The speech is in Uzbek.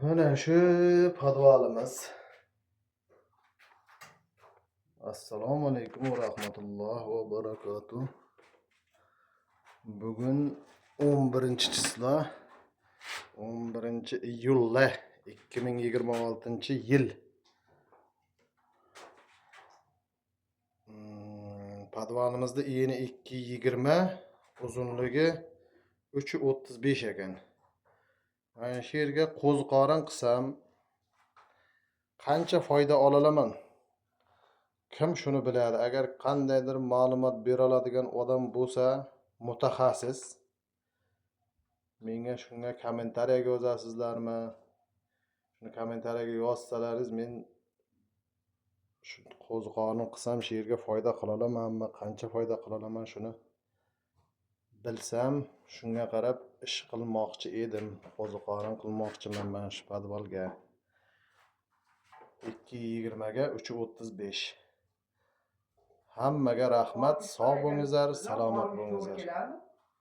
Mana shu podvalimiz. Assalomu alaykum va rahmatullohi va barakatuh. Bugun 11-chislo 11-iyul 2026-yil. Podvalımızda eni 2.20, uzunluğu 3.35 ekan. Mana shu yerga qo'ziqorin qilsam qancha foyda olalaman? Kim shuni biladi? Agar qandaydir ma'lumot bera oladigan odam bo'lsa, mutaxassis, menga shunga kommentariyaga yozasizlarmi? Shuni kommentariyaga yozsalaringiz, men shu qo'ziqorin qilsam shu yerga foyda qila olamanmi? Qancha foyda qila olaman shuni bilsam, shunga qarab ish qilmoqchi edim. Qo'ziqorin qilmoqchiman men shu podvalga. 2.20 ga 3.35. Hammaga rahmat, sog' bo'lingizlar, salomat bo'lingizlar.